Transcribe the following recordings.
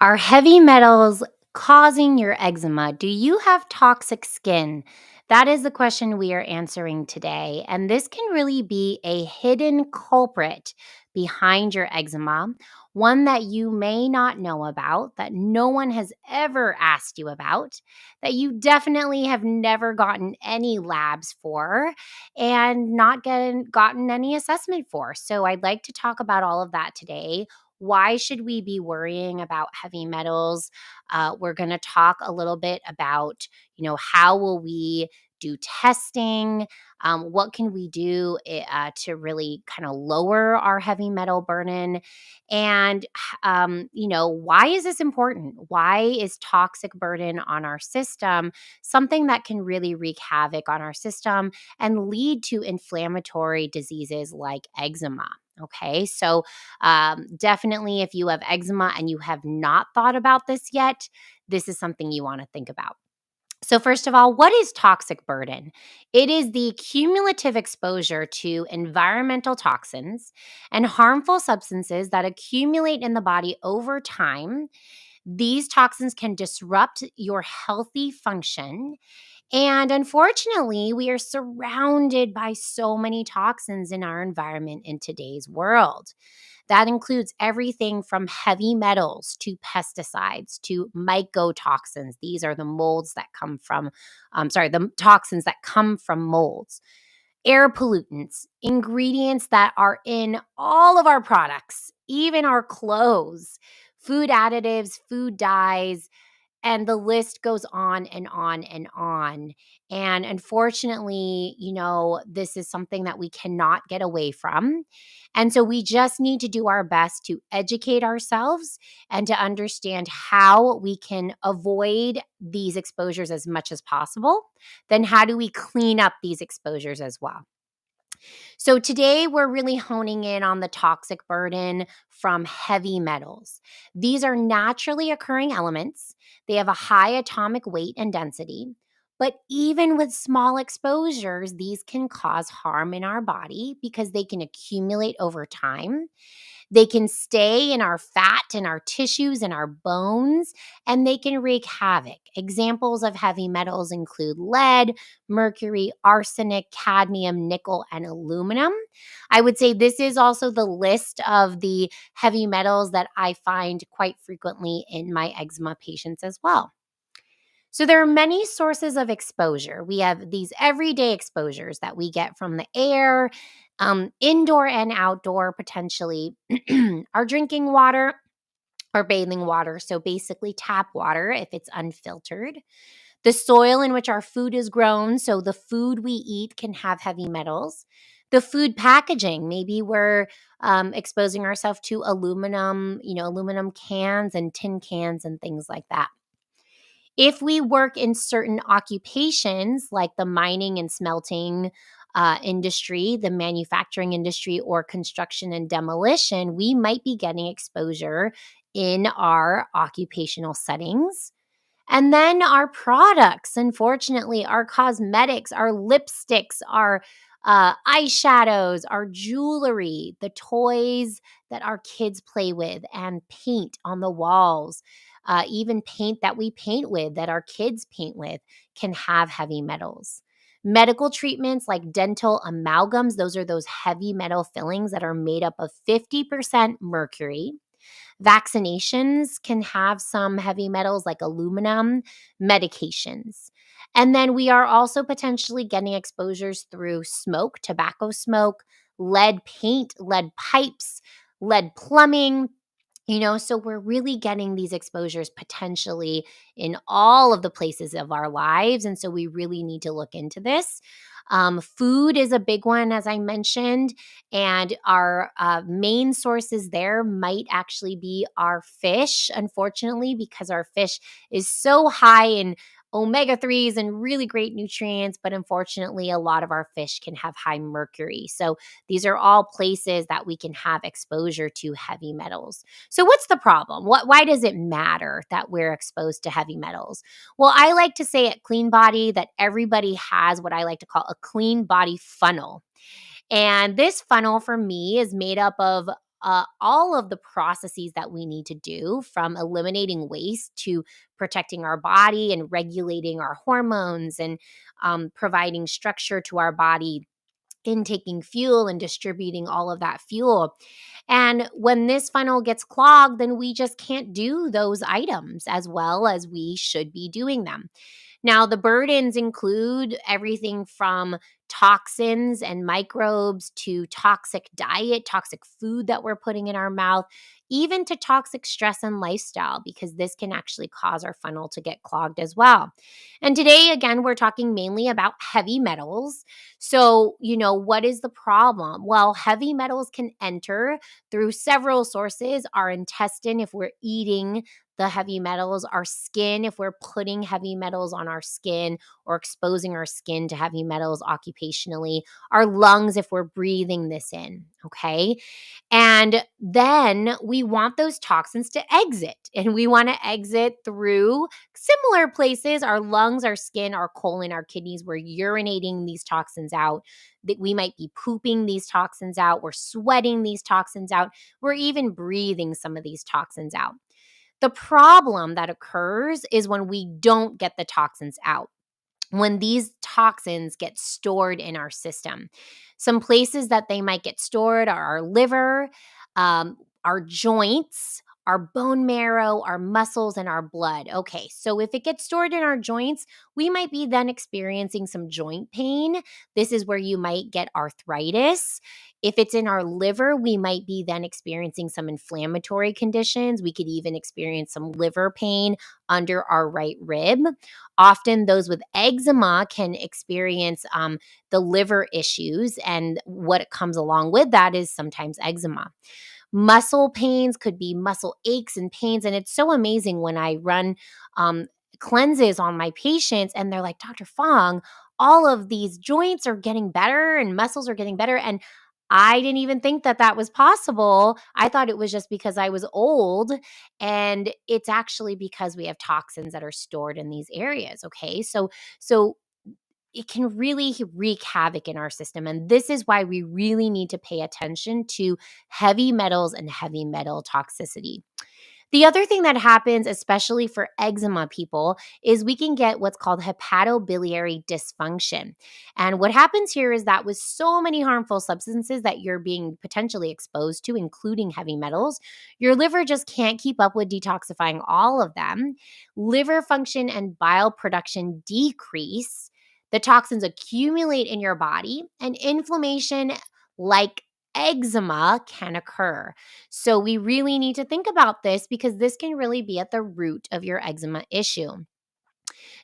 Are heavy metals causing your eczema? Do you have toxic skin? That is the question we are answering today. And this can really be a hidden culprit behind your eczema, one that you may not know about, that no one has ever asked you about, that you definitely have never gotten any labs for, and not gotten any assessment for. So I'd like to talk about all of that today. Why should we be worrying about heavy metals? We're going to talk a little bit about, how will we do testing? What can we do to really kind of lower our heavy metal burden? And, why is this important? Why is toxic burden on our system something that can really wreak havoc on our system and lead to inflammatory diseases like eczema? Okay, so definitely, if you have eczema and you have not thought about this yet, this is something you want to think about. So, first of all, what is toxic burden? It is the cumulative exposure to environmental toxins and harmful substances that accumulate in the body over time. These toxins can disrupt your healthy function, and unfortunately, we are surrounded by so many toxins in our environment in today's world. That includes everything from heavy metals to pesticides to mycotoxins. These are the the toxins that come from molds, air pollutants, ingredients that are in all of our products, even our clothes, food additives, food dyes, and the list goes on and on and on. And unfortunately, this is something that we cannot get away from. And so we just need to do our best to educate ourselves and to understand how we can avoid these exposures as much as possible. Then, how do we clean up these exposures as well? So, today we're really honing in on the toxic burden from heavy metals. These are naturally occurring elements, they have a high atomic weight and density. But even with small exposures, these can cause harm in our body because they can accumulate over time. They can stay in our fat, in our tissues, in our bones, and they can wreak havoc. Examples of heavy metals include lead, mercury, arsenic, cadmium, nickel, and aluminum. I would say this is also the list of the heavy metals that I find quite frequently in my eczema patients as well. So, there are many sources of exposure. We have these everyday exposures that we get from the air, indoor and outdoor, potentially, our drinking water or bathing water. So, basically, tap water if it's unfiltered. The soil in which our food is grown. So, the food we eat can have heavy metals. The food packaging, maybe we're exposing ourselves to aluminum, aluminum cans and tin cans and things like that. If we work in certain occupations like the mining and smelting industry, the manufacturing industry, or construction and demolition, we might be getting exposure in our occupational settings. And then our products, unfortunately, our cosmetics, our lipsticks, our eyeshadows, our jewelry, the toys that our kids play with, and paint on the walls, even paint that we paint with, that our kids paint with, can have heavy metals. Medical treatments like dental amalgams, those are those heavy metal fillings that are made up of 50% mercury. Vaccinations can have some heavy metals like aluminum, medications. And then we are also potentially getting exposures through smoke, tobacco smoke, lead paint, lead pipes, lead plumbing. So we're really getting these exposures potentially in all of the places of our lives. And so we really need to look into this. Food is a big one, as I mentioned, and our main sources there might actually be our fish, unfortunately, because our fish is so high in omega 3s and really great nutrients. But unfortunately, a lot of our fish can have high mercury. So these are all places that we can have exposure to heavy metals. So, what's the problem? Why does it matter that we're exposed to heavy metals? Well, I like to say at Cleanbody that everybody has what I like to call a clean body funnel. And this funnel for me is made up of all of the processes that we need to do, from eliminating waste to protecting our body and regulating our hormones and providing structure to our body, intaking fuel and distributing all of that fuel. And when this funnel gets clogged, then we just can't do those items as well as we should be doing them. Now, the burdens include everything from toxins and microbes to toxic diet, toxic food that we're putting in our mouth, even to toxic stress and lifestyle, because this can actually cause our funnel to get clogged as well. And today, again, we're talking mainly about heavy metals. So, what is the problem? Well, heavy metals can enter through several sources: our intestine, if we're eating the heavy metals; our skin, if we're putting heavy metals on our skin or exposing our skin to heavy metals occupationally; our lungs, if we're breathing this in. Okay. And then we want those toxins to exit, and we want to exit through similar places: our lungs, our skin, our colon, our kidneys. We're urinating these toxins out. That we might be pooping these toxins out. We're sweating these toxins out. We're even breathing some of these toxins out. The problem that occurs is when we don't get the toxins out, when these toxins get stored in our system. Some places that they might get stored are our liver, our joints, our bone marrow, our muscles, and our blood. Okay, so if it gets stored in our joints, we might be then experiencing some joint pain. This is where you might get arthritis. If it's in our liver, we might be then experiencing some inflammatory conditions. We could even experience some liver pain under our right rib. Often, those with eczema can experience the liver issues, and what comes along with that is sometimes eczema. Muscle pains could be muscle aches and pains. And it's so amazing when I run cleanses on my patients and they're like, Dr. Fong, all of these joints are getting better and muscles are getting better. And I didn't even think that that was possible. I thought it was just because I was old. And it's actually because we have toxins that are stored in these areas. Okay. So it can really wreak havoc in our system. And this is why we really need to pay attention to heavy metals and heavy metal toxicity. The other thing that happens, especially for eczema people, is we can get what's called hepatobiliary dysfunction. And what happens here is that with so many harmful substances that you're being potentially exposed to, including heavy metals, your liver just can't keep up with detoxifying all of them. Liver function and bile production decrease. The toxins accumulate in your body, and inflammation like eczema can occur. So we really need to think about this because this can really be at the root of your eczema issue.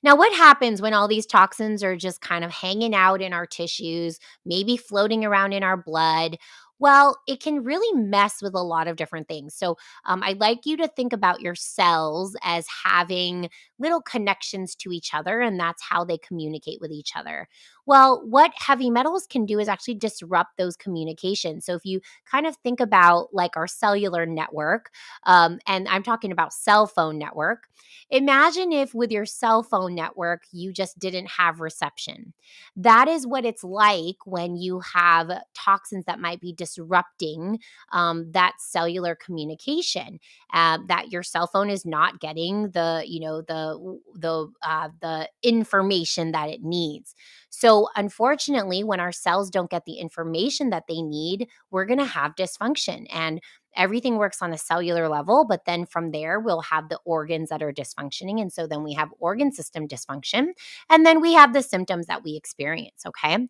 Now, what happens when all these toxins are just kind of hanging out in our tissues, maybe floating around in our blood? Well, it can really mess with a lot of different things. So, I'd like you to think about your cells as having little connections to each other, and that's how they communicate with each other. Well, what heavy metals can do is actually disrupt those communications. So, if you kind of think about like our cellular network, and I'm talking about cell phone network. Imagine if with your cell phone network, you just didn't have reception. That is what it's like when you have toxins that might be disrupting that cellular communication. That your cell phone is not getting the information that it needs. So, unfortunately, when our cells don't get the information that they need, we're going to have dysfunction. And everything works on a cellular level, but then from there, we'll have the organs that are dysfunctioning. And so then we have organ system dysfunction. And then we have the symptoms that we experience. Okay.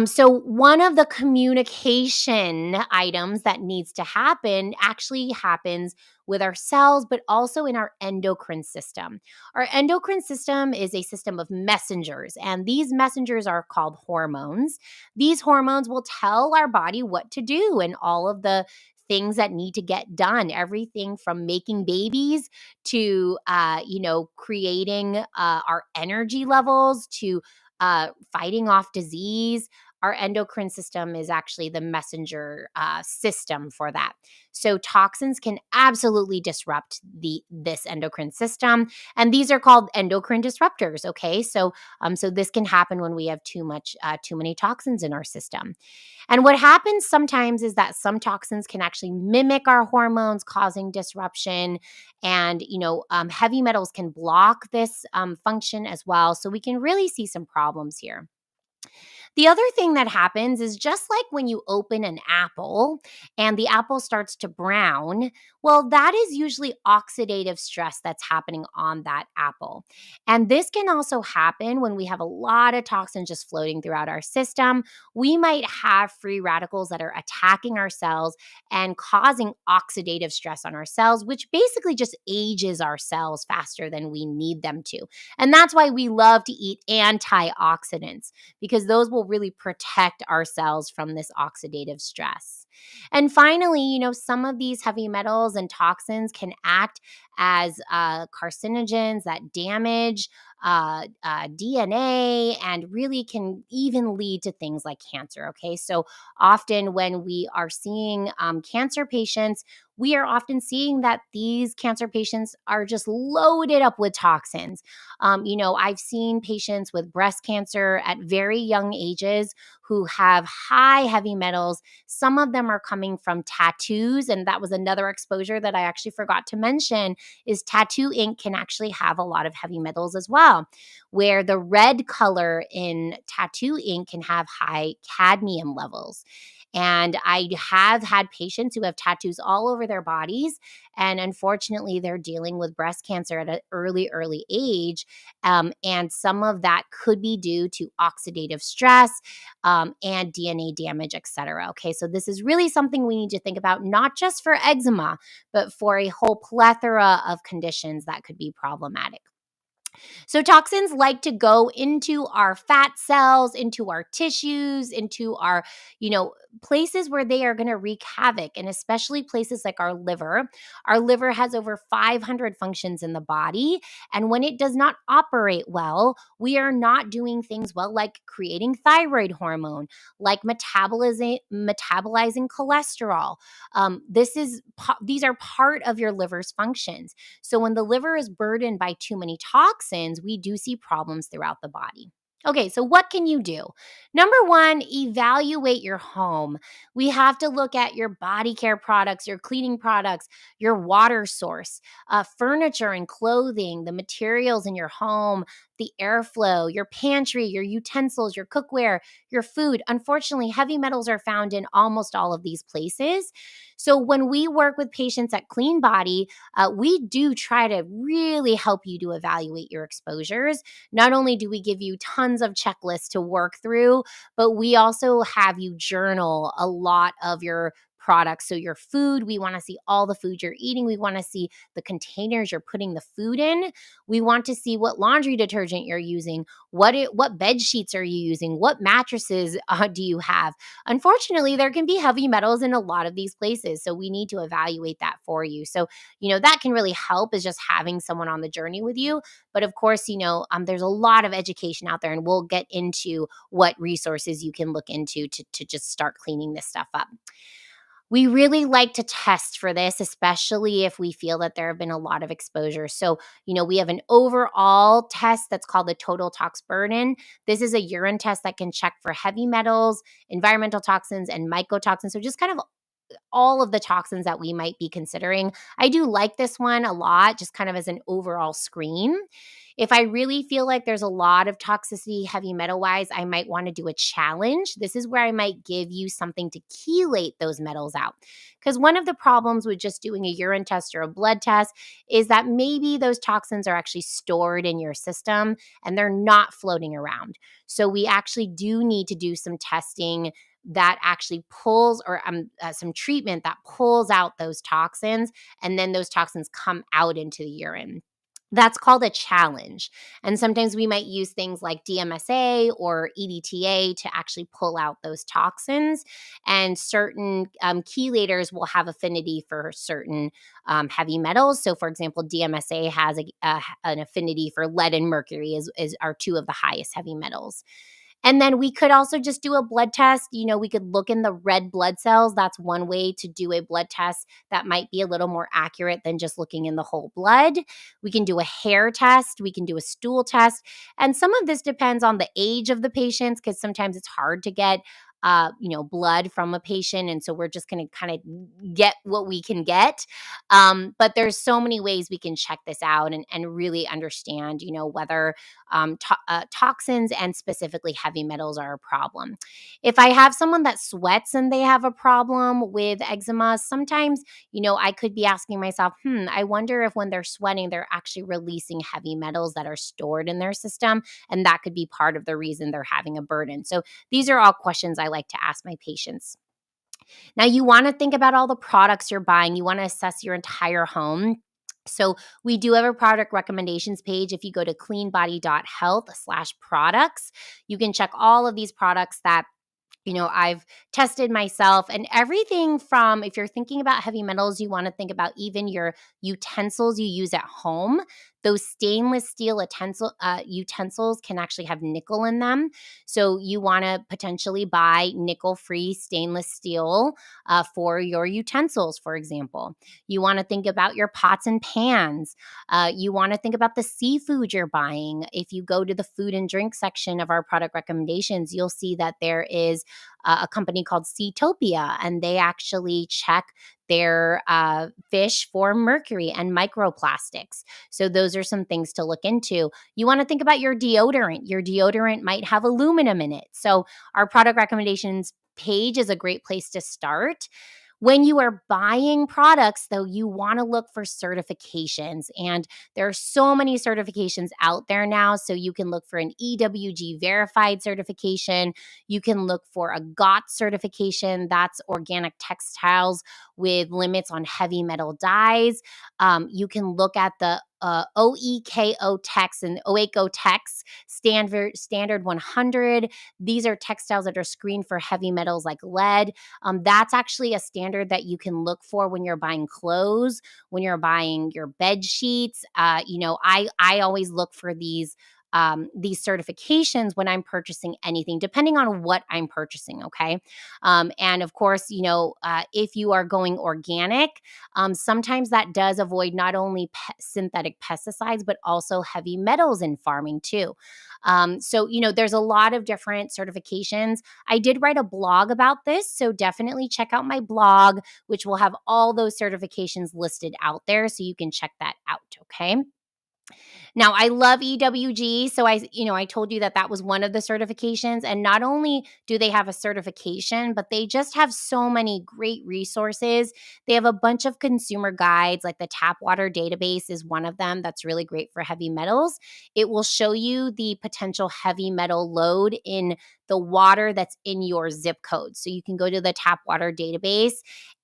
So one of the communication items that needs to happen actually happens with our cells, but also in our endocrine system. Our endocrine system is a system of messengers, and these messengers are called hormones. These hormones will tell our body what to do and all of the things that need to get done, everything from making babies to creating our energy levels to fighting off disease. our endocrine system is actually the messenger system for that. So toxins can absolutely disrupt this endocrine system, and these are called endocrine disruptors. Okay, so this can happen when we have too many toxins in our system. And what happens sometimes is that some toxins can actually mimic our hormones, causing disruption. And, heavy metals can block this function as well. So we can really see some problems here. The other thing that happens is just like when you open an apple and the apple starts to brown, well, that is usually oxidative stress that's happening on that apple. And this can also happen when we have a lot of toxins just floating throughout our system. We might have free radicals that are attacking our cells and causing oxidative stress on our cells, which basically just ages our cells faster than we need them to. And that's why we love to eat antioxidants, because those will really protect our cells from this oxidative stress. And finally, some of these heavy metals and toxins can act as carcinogens that damage DNA and really can even lead to things like cancer. Okay, so often when we are seeing cancer patients, we are often seeing that these cancer patients are just loaded up with toxins. I've seen patients with breast cancer at very young ages who have high heavy metals. Some of them are coming from tattoos, and that was another exposure that I actually forgot to mention, is tattoo ink can actually have a lot of heavy metals as well, where the red color in tattoo ink can have high cadmium levels. And I have had patients who have tattoos all over their bodies, and unfortunately, they're dealing with breast cancer at an early age. And some of that could be due to oxidative stress and DNA damage, et cetera. Okay, so this is really something we need to think about, not just for eczema, but for a whole plethora of conditions that could be problematic. So toxins like to go into our fat cells, into our tissues, into our, places where they are going to wreak havoc, and especially places like our liver. Our liver has over 500 functions in the body, and when it does not operate well, we are not doing things well, like creating thyroid hormone, like metabolizing cholesterol. These are part of your liver's functions. So when the liver is burdened by too many toxins, we do see problems throughout the body. Okay, so what can you do? Number one, evaluate your home. We have to look at your body care products, your cleaning products, your water source, furniture and clothing, the materials in your home, the airflow, your pantry, your utensils, your cookware, your food. Unfortunately, heavy metals are found in almost all of these places. So when we work with patients at Cleanbody, we do try to really help you to evaluate your exposures. Not only do we give you tons of checklists to work through, but we also have you journal a lot of your products. So your food, we want to see all the food you're eating. We want to see the containers you're putting the food in. We want to see what laundry detergent you're using, what bed sheets are you using, what mattresses do you have. Unfortunately, there can be heavy metals in a lot of these places, so we need to evaluate that for you. So, that can really help, is just having someone on the journey with you. But of course, there's a lot of education out there, and we'll get into what resources you can look into to just start cleaning this stuff up. We really like to test for this, especially if we feel that there have been a lot of exposure. So, we have an overall test that's called the total tox burden. This is a urine test that can check for heavy metals, environmental toxins, and mycotoxins. So, just kind of all of the toxins that we might be considering. I do like this one a lot, just kind of as an overall screen. If I really feel like there's a lot of toxicity heavy metal wise, I might want to do a challenge. This is where I might give you something to chelate those metals out. Because one of the problems with just doing a urine test or a blood test is that maybe those toxins are actually stored in your system and they're not floating around. So we actually do need to do some testing that actually pulls, or some treatment that pulls out those toxins, and then those toxins come out into the urine. That's called a challenge. And sometimes we might use things like DMSA or EDTA to actually pull out those toxins. And certain chelators will have affinity for certain heavy metals. So, for example, DMSA has an affinity for lead and mercury, are two of the highest heavy metals. And then we could also just do a blood test. We could look in the red blood cells. That's one way to do a blood test that might be a little more accurate than just looking in the whole blood. We can do a hair test. We can do a stool test. And some of this depends on the age of the patients because sometimes it's hard to get blood from a patient. And so we're just going to kind of get what we can get. But there's so many ways we can check this out and really understand, whether toxins and specifically heavy metals are a problem. If I have someone that sweats and they have a problem with eczema, sometimes, I could be asking myself, I wonder if when they're sweating, they're actually releasing heavy metals that are stored in their system. And that could be part of the reason they're having a burden. So these are all questions I like to ask my patients. Now, you want to think about all the products you're buying. You want to assess your entire home. So we do have a product recommendations page. If you go to cleanbody.health/products, you can check all of these products that I've tested myself, and everything from, if you're thinking about heavy metals, you want to think about even your utensils you use at home. Those stainless steel utensils can actually have nickel in them. So you want to potentially buy nickel-free stainless steel for your utensils, for example. You want to think about your pots and pans. You want to think about the seafood you're buying. If you go to the food and drink section of our product recommendations, you'll see that there is a company called Seatopia, and they actually check their fish for mercury and microplastics. So those are some things to look into. You want to think about your deodorant. Your deodorant might have aluminum in it. So our product recommendations page is a great place to start. When you are buying products, though, you want to look for certifications. And there are so many certifications out there now. So you can look for an EWG verified certification. You can look for a GOT certification. That's organic textiles with limits on heavy metal dyes. You can look at the OEKO Tex and OEKO Tex standard 100. These are textiles that are screened for heavy metals like lead. That's actually a standard that you can look for when you're buying clothes, when you're buying your bed sheets. I always look for these certifications when I'm purchasing anything, depending on what I'm purchasing. Okay. And of course, if you are going organic, sometimes that does avoid not only synthetic pesticides, but also heavy metals in farming too. So there's a lot of different certifications. I did write a blog about this, so definitely check out my blog, which will have all those certifications listed out there, so you can check that out. Okay. Now, I love EWG, so I told you that that was one of the certifications, and not only do they have a certification, but they just have so many great resources. They have a bunch of consumer guides, like the tap water database is one of them that's really great for heavy metals. It will show you the potential heavy metal load in the water that's in your zip code. So you can go to the tap water database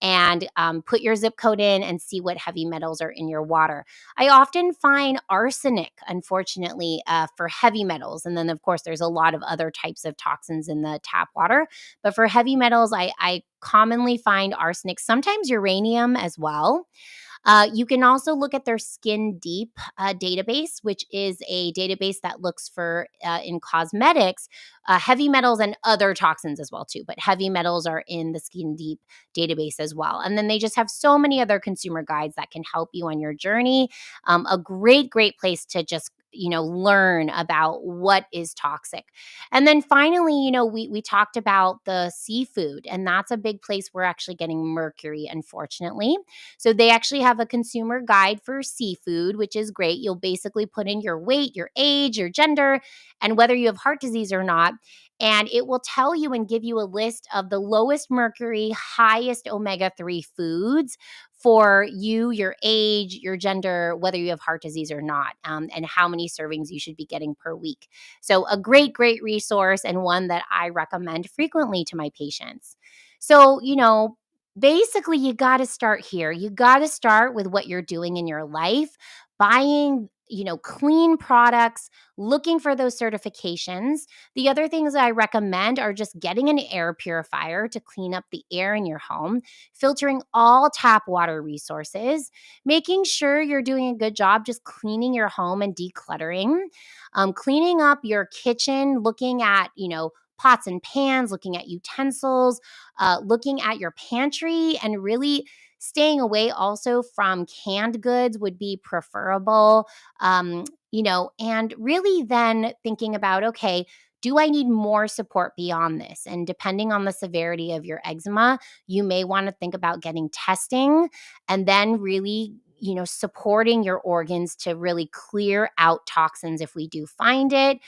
and put your zip code in and see what heavy metals are in your water. I often find arsenic, unfortunately, for heavy metals. And then, of course, there's a lot of other types of toxins in the tap water. But for heavy metals, I commonly find arsenic, sometimes uranium as well. You can also look at their Skin Deep database, which is a database that looks for, in cosmetics, heavy metals and other toxins as well too. But heavy metals are in the Skin Deep database as well. And then they just have so many other consumer guides that can help you on your journey. A great place to just learn about what is toxic. And then finally, we talked about the seafood, and that's a big place we're actually getting mercury, unfortunately. So they actually have a consumer guide for seafood, which is great. You'll basically put in your weight, your age, your gender, and whether you have heart disease or not. And it will tell you and give you a list of the lowest mercury, highest omega-3 foods for you, your age, your gender, whether you have heart disease or not, and how many servings you should be getting per week. So a great resource, and one that I recommend frequently to my patients. So, basically, you got to start here. You got to start with what you're doing in your life, buying clean products, looking for those certifications. The other things that I recommend are just getting an air purifier to clean up the air in your home, filtering all tap water resources, making sure you're doing a good job just cleaning your home and decluttering, cleaning up your kitchen, looking at, pots and pans, looking at utensils, looking at your pantry, and really staying away also from canned goods would be preferable. And really then thinking about, okay, do I need more support beyond this? And depending on the severity of your eczema, you may want to think about getting testing and then really, supporting your organs to really clear out toxins if we do find it.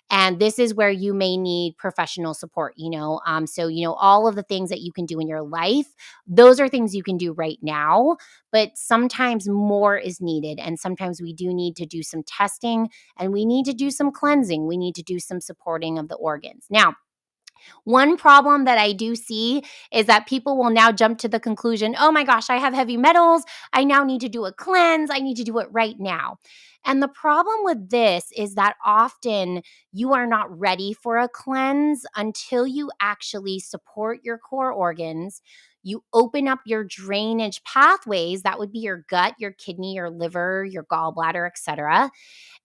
And this is where you may need professional support. So, all of the things that you can do in your life, those are things you can do right now, but sometimes more is needed. And sometimes we do need to do some testing and we need to do some cleansing. We need to do some supporting of the organs. Now, one problem that I do see is that people will now jump to the conclusion, oh my gosh, I have heavy metals. I now need to do a cleanse. I need to do it right now. And the problem with this is that often you are not ready for a cleanse until you actually support your core organs. You open up your drainage pathways. That would be your gut, your kidney, your liver, your gallbladder, etc.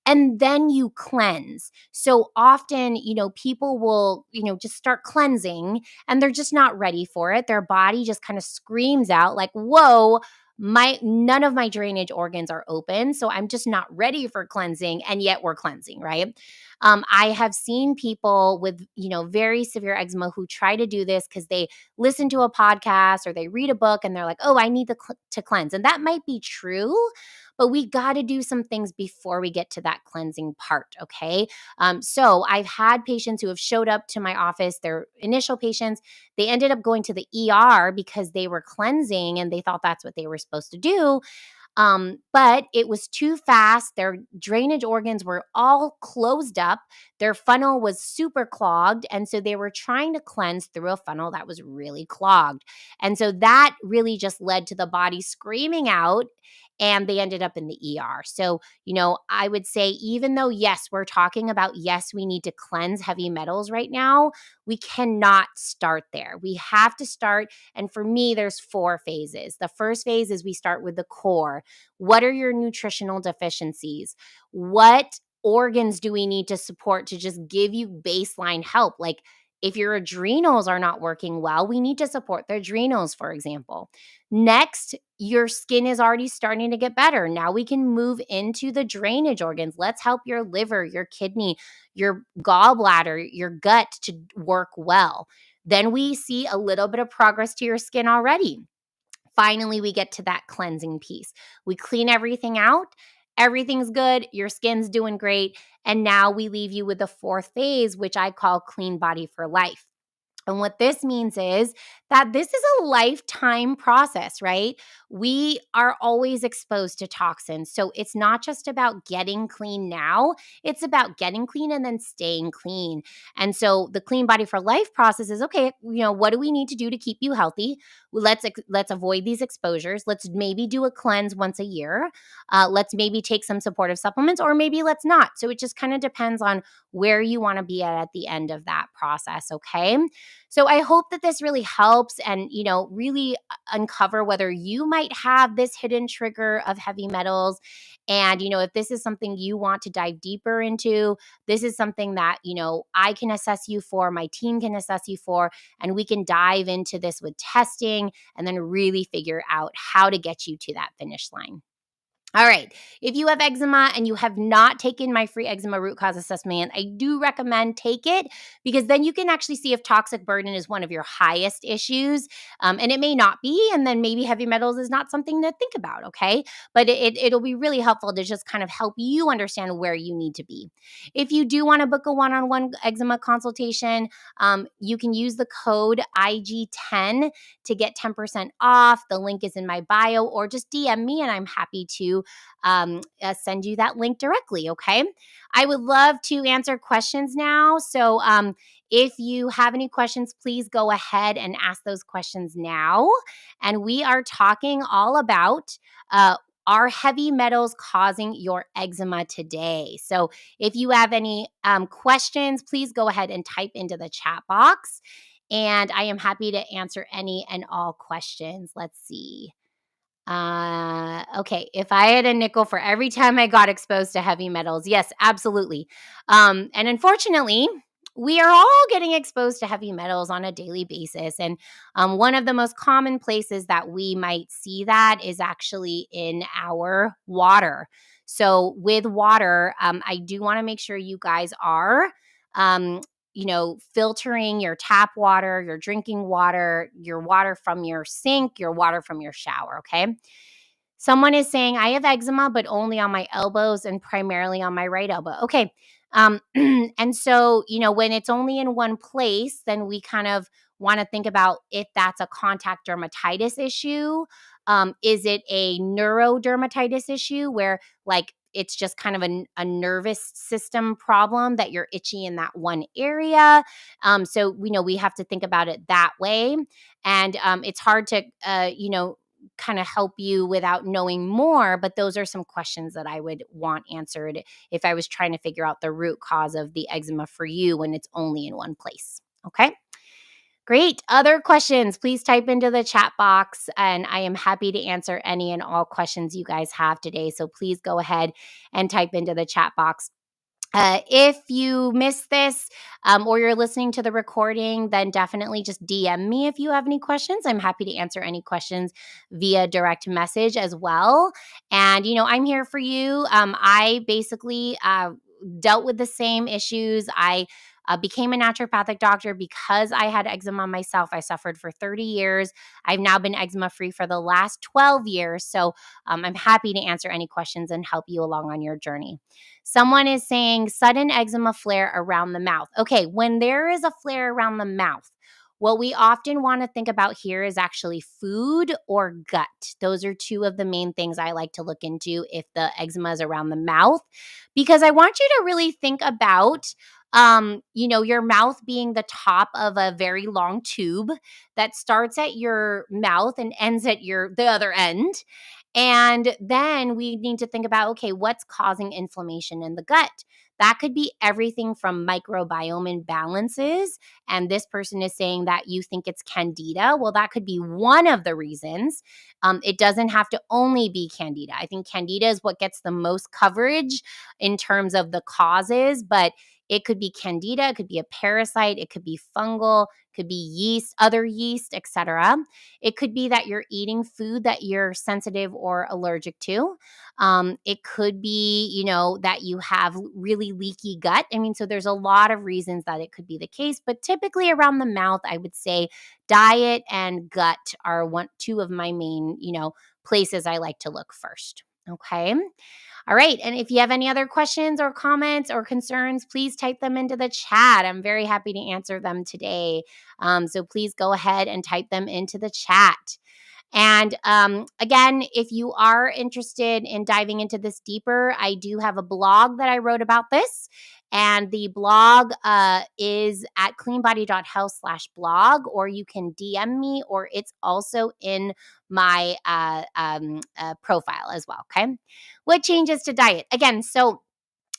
And then you cleanse. So often, people will, just start cleansing and they're just not ready for it. Their body just kind of screams out like, whoa, my none of my drainage organs are open, so I'm just not ready for cleansing, and yet we're cleansing, right? I have seen people with, very severe eczema who try to do this because they listen to a podcast or they read a book and they're like, oh, I need to cleanse. And that might be true, but we got to do some things before we get to that cleansing part, okay? So I've had patients who have showed up to my office, their initial patients, they ended up going to the ER because they were cleansing and they thought that's what they were supposed to do. But it was too fast. Their drainage organs were all closed up. Their funnel was super clogged. And so they were trying to cleanse through a funnel that was really clogged. And so that really just led to the body screaming out and they ended up in the ER. So, I would say, even though, yes, we're talking about, yes, we need to cleanse heavy metals right now, we cannot start there. We have to start. And for me, there's 4 phases. The first phase is we start with the core. What are your nutritional deficiencies? What organs do we need to support to just give you baseline help? Like, if your adrenals are not working well, we need to support the adrenals, for example. Next, your skin is already starting to get better. Now we can move into the drainage organs. Let's help your liver, your kidney, your gallbladder, your gut to work well. Then we see a little bit of progress to your skin already. Finally, we get to that cleansing piece. We clean everything out. Everything's good. Your skin's doing great. And now we leave you with the 4th phase, which I call clean body for life. And what this means is that this is a lifetime process, right? We are always exposed to toxins. So it's not just about getting clean now, it's about getting clean and then staying clean. And so the clean body for life process is, okay, what do we need to do to keep you healthy? Let's avoid these exposures. Let's maybe do a cleanse once a year. Let's maybe take some supportive supplements, or maybe let's not. So it just kind of depends on where you want to be at the end of that process, okay? So I hope that this really helps and, really uncover whether you might have this hidden trigger of heavy metals. And, if this is something you want to dive deeper into, this is something that, I can assess you for, my team can assess you for, and we can dive into this with testing and then really figure out how to get you to that finish line. All right. If you have eczema and you have not taken my free eczema root cause assessment, I do recommend take it, because then you can actually see if toxic burden is one of your highest issues. And it may not be. And then maybe heavy metals is not something to think about. Okay. But it'll be really helpful to just kind of help you understand where you need to be. If you do want to book a one-on-one eczema consultation, you can use the code IG10 to get 10% off. The link is in my bio, or just DM me and I'm happy to send you that link directly. Okay. I would love to answer questions now. So if you have any questions, please go ahead and ask those questions now. And we are talking all about are heavy metals causing your eczema today? So if you have any questions, please go ahead and type into the chat box. And I am happy to answer any and all questions. Let's see. Okay. If I had a nickel for every time I got exposed to heavy metals, yes, absolutely. And unfortunately, we are all getting exposed to heavy metals on a daily basis. And one of the most common places that we might see that is actually in our water. So, with water, I do want to make sure you guys are. Filtering your tap water, your drinking water, your water from your sink, your water from your shower. Okay. Someone is saying, I have eczema, but only on my elbows and primarily on my right elbow. Okay. And so, when it's only in one place, then we kind of want to think about if that's a contact dermatitis issue. Is it a neurodermatitis issue where, like, it's just kind of a nervous system problem that you're itchy in that one area? So we know we have to think about it that way. And it's hard to, kind of help you without knowing more, but those are some questions that I would want answered if I was trying to figure out the root cause of the eczema for you when it's only in one place. Okay. Great. Other questions, please type into the chat box, and I am happy to answer any and all questions you guys have today. So please go ahead and type into the chat box. If you missed this or you're listening to the recording, then definitely just DM me if you have any questions. I'm happy to answer any questions via direct message as well. And, I'm here for you. I basically dealt with the same issues. I became a naturopathic doctor because I had eczema myself. I suffered for 30 years. I've now been eczema free for the last 12 years. So I'm happy to answer any questions and help you along on your journey. Someone is saying sudden eczema flare around the mouth. Okay, when there is a flare around the mouth, what we often want to think about here is actually food or gut. Those are two of the main things I like to look into if the eczema is around the mouth, because I want you to really think about your mouth being the top of a very long tube that starts at your mouth and ends at the other end. And then we need to think about, okay, what's causing inflammation in the gut? That could be everything from microbiome imbalances. And this person is saying that you think it's candida. Well, that could be one of the reasons. It doesn't have to only be candida. I think candida is what gets the most coverage in terms of the causes, but it could be candida, it could be a parasite, it could be fungal, could be yeast, other yeast, etc. It could be that you're eating food that you're sensitive or allergic to. It could be, that you have really leaky gut. I mean, so there's a lot of reasons that it could be the case, but typically around the mouth, I would say diet and gut are two of my main, places I like to look first. Okay. All right. And if you have any other questions or comments or concerns, please type them into the chat. I'm very happy to answer them today. So please go ahead and type them into the chat. And again, if you are interested in diving into this deeper, I do have a blog that I wrote about this. And the blog is at cleanbody.health/blog, or you can DM me, or it's also in my profile as well. Okay. What changes to diet? Again, so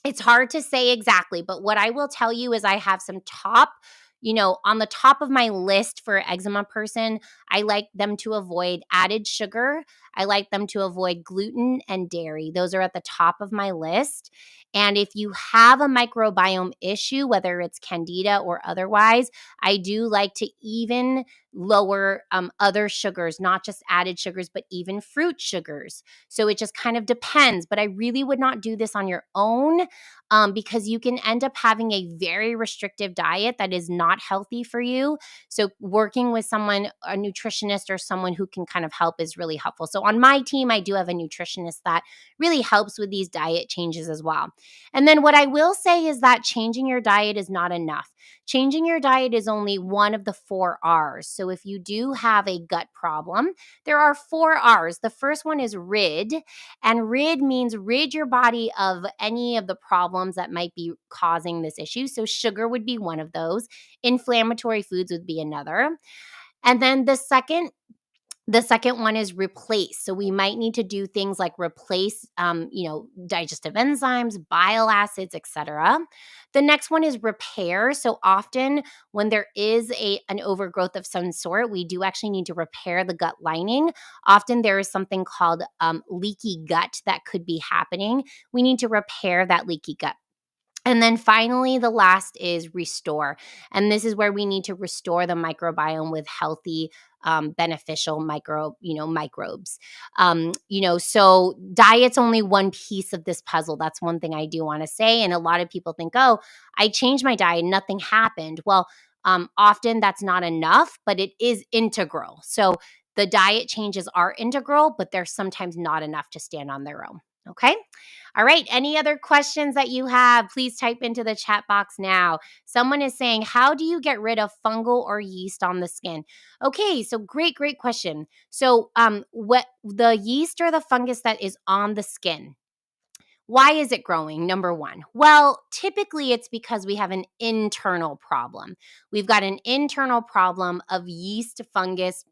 it's hard to say exactly, but what I will tell you is I have some on the top of my list for eczema person. I like them to avoid added sugar. I like them to avoid gluten and dairy. Those are at the top of my list. And if you have a microbiome issue, whether it's candida or otherwise, I do like to even lower other sugars, not just added sugars, but even fruit sugars. So it just kind of depends. But I really would not do this on your own because you can end up having a very restrictive diet that is not healthy for you. So working with someone, a nutritionist or someone who can kind of help is really helpful. So on my team, I do have a nutritionist that really helps with these diet changes as well. And then what I will say is that changing your diet is not enough. Changing your diet is only one of the 4 R's. So if you do have a gut problem, there are 4 R's. The first one is rid, and rid means rid your body of any of the problems that might be causing this issue. So sugar would be one of those. Inflammatory foods would be another. And then the second The second one is replace. So we might need to do things like replace, digestive enzymes, bile acids, etc. The next one is repair. So often when there is an overgrowth of some sort, we do actually need to repair the gut lining. Often there is something called leaky gut that could be happening. We need to repair that leaky gut. And then finally, the last is restore. And this is where we need to restore the microbiome with healthy, beneficial microbes. So diet's only one piece of this puzzle. That's one thing I do want to say. And a lot of people think, oh, I changed my diet, nothing happened. Well, often that's not enough, but it is integral. So the diet changes are integral, but they're sometimes not enough to stand on their own. Okay. All right. Any other questions that you have, please type into the chat box now. Someone is saying, how do you get rid of fungal or yeast on the skin? Okay. So great question. So what the yeast or the fungus that is on the skin, why is it growing? Number one. Well, typically it's because we have an internal problem. We've got an internal problem of yeast, fungus,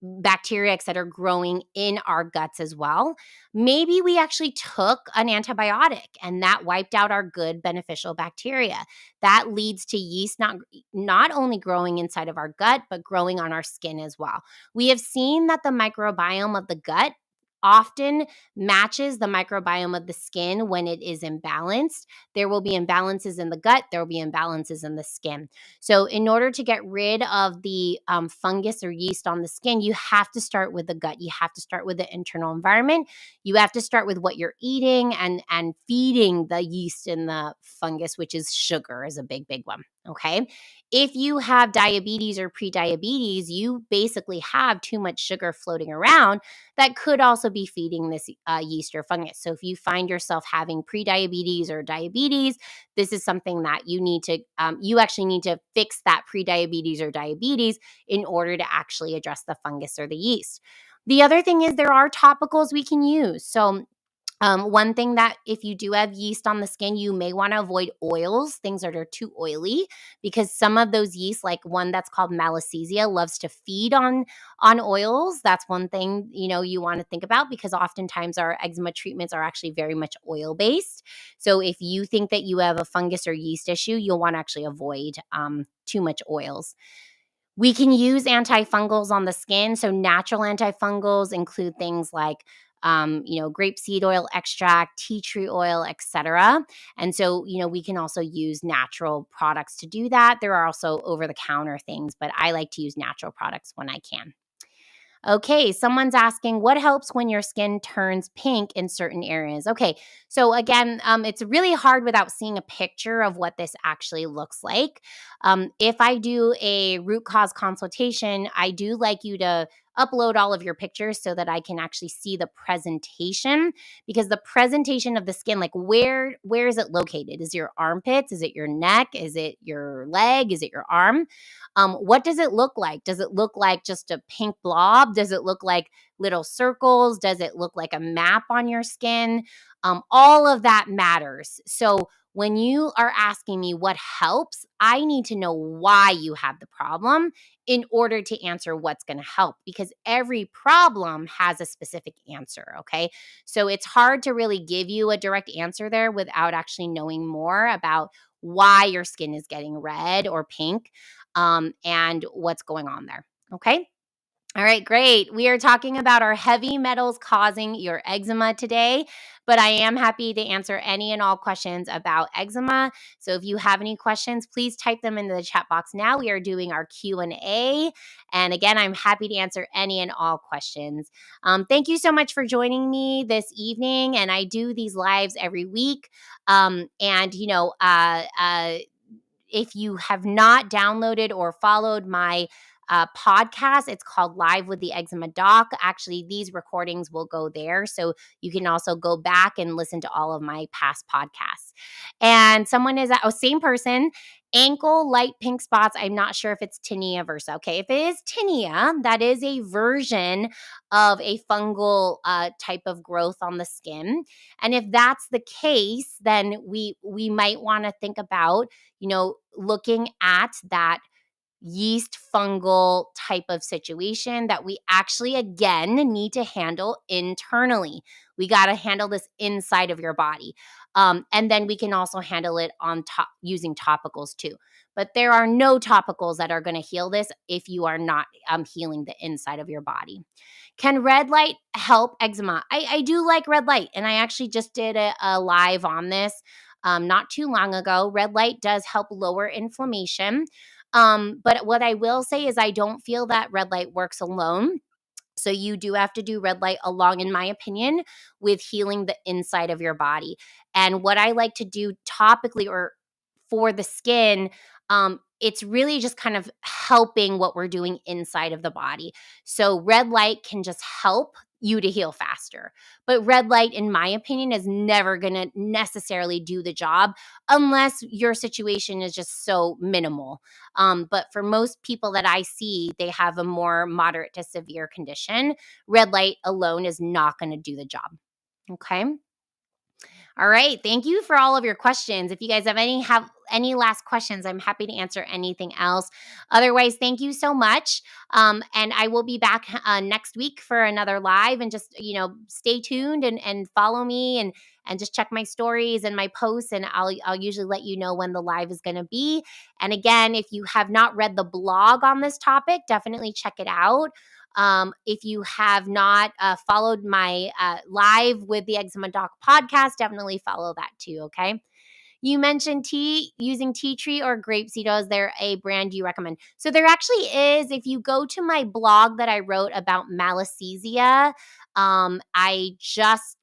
bacteria, et cetera, growing in our guts as well. Maybe we actually took an antibiotic and that wiped out our good beneficial bacteria. That leads to yeast not only growing inside of our gut, but growing on our skin as well. We have seen that the microbiome of the gut often matches the microbiome of the skin when it is imbalanced. There will be imbalances in the gut, there will be imbalances in the skin. So, in order to get rid of the fungus or yeast on the skin, you have to start with the gut. You have to start with the internal environment. You have to start with what you're eating and feeding the yeast and the fungus, which is sugar, is a big one. Okay. If you have diabetes or prediabetes, you basically have too much sugar floating around that could also be feeding this yeast or fungus. So, if you find yourself having prediabetes or diabetes, this is something that you actually need to fix that prediabetes or diabetes in order to actually address the fungus or the yeast. The other thing is there are topicals we can use. So one thing that if you do have yeast on the skin, you may want to avoid oils, things that are too oily, because some of those yeast, like one that's called Malassezia, loves to feed on oils. That's one thing you want to think about, because oftentimes our eczema treatments are actually very much oil based. So if you think that you have a fungus or yeast issue, you'll want to actually avoid too much oils. We can use antifungals on the skin. So natural antifungals include things like grapeseed oil extract, tea tree oil, etc. And so, we can also use natural products to do that. There are also over the counter things, but I like to use natural products when I can. Okay, someone's asking, what helps when your skin turns pink in certain areas? Okay, so again, it's really hard without seeing a picture of what this actually looks like. If I do a root cause consultation, I do like you to upload all of your pictures so that I can actually see the presentation, because the presentation of the skin, like where is it located? Is it your armpits? Is it your neck? Is it your leg? Is it your arm? What does it look like? Does it look like just a pink blob? Does it look like little circles? Does it look like a map on your skin? All of that matters. So when you are asking me what helps, I need to know why you have the problem in order to answer what's going to help, because every problem has a specific answer. Okay. So it's hard to really give you a direct answer there without actually knowing more about why your skin is getting red or pink, and what's going on there. Okay. All right, great. We are talking about our heavy metals causing your eczema today, but I am happy to answer any and all questions about eczema. So if you have any questions, please type them into the chat box now. We are doing our Q&A. And again, I'm happy to answer any and all questions. Thank you so much for joining me this evening. And I do these lives every week. If you have not downloaded or followed my podcast, it's called Live with the Eczema Doc. Actually, these recordings will go there. So you can also go back and listen to all of my past podcasts. And someone is, same person, ankle light pink spots. I'm not sure if it's tinea versa. Okay. If it is tinea, that is a version of a fungal type of growth on the skin. And if that's the case, then we might want to think about, looking at that yeast fungal type of situation that we actually, again, need to handle internally. We got to handle this inside of your body. And then we can also handle it on top using topicals too. But there are no topicals that are going to heal this if you are not healing the inside of your body. Can red light help eczema? I do like red light, and I actually just did a live on this not too long ago. Red light does help lower inflammation. But what I will say is I don't feel that red light works alone. So you do have to do red light along, in my opinion, with healing the inside of your body. And what I like to do topically or for the skin, it's really just kind of helping what we're doing inside of the body. So red light can just help you to heal faster. But red light, in my opinion, is never going to necessarily do the job unless your situation is just so minimal. But for most people that I see, they have a more moderate to severe condition. Red light alone is not going to do the job. Okay. All right. Thank you for all of your questions. If you guys have any last questions, I'm happy to answer anything else. Otherwise, thank you so much. And I will be back next week for another live. And just stay tuned and follow me and just check my stories and my posts. And I'll usually let you know when the live is going to be. And again, if you have not read the blog on this topic, definitely check it out. If you have not followed my live with the Eczema Doc podcast, definitely follow that too, okay? You mentioned using tea tree or grapeseed. Is there a brand you recommend? So there actually is. If you go to my blog that I wrote about Malassezia, I just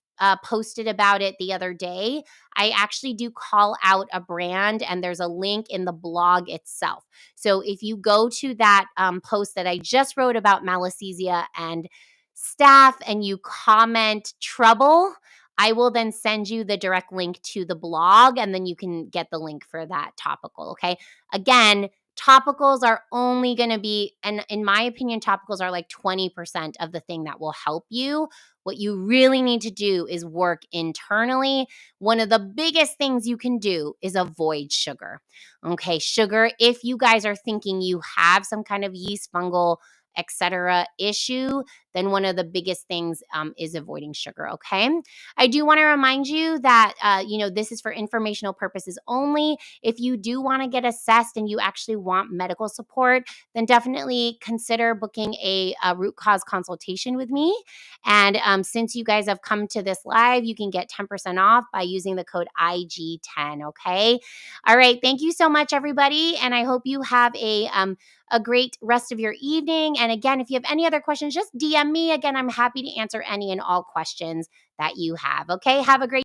posted about it the other day. I actually do call out a brand, and there's a link in the blog itself. So if you go to that post that I just wrote about Malassezia and staph, and you comment trouble, I will then send you the direct link to the blog, and then you can get the link for that topical, okay? Again, topicals are only going to be, and in my opinion, topicals are like 20% of the thing that will help you. What you really need to do is work internally. One of the biggest things you can do is avoid sugar. Okay, sugar, if you guys are thinking you have some kind of yeast, fungal, etc. issue, then one of the biggest things is avoiding sugar, okay? I do want to remind you that, this is for informational purposes only. If you do want to get assessed and you actually want medical support, then definitely consider booking a root cause consultation with me. And since you guys have come to this live, you can get 10% off by using the code IG10, okay? All right. Thank you so much, everybody. And I hope you have a great rest of your evening. And again, if you have any other questions, just DM me. Again, I'm happy to answer any and all questions that you have. Okay. Have a great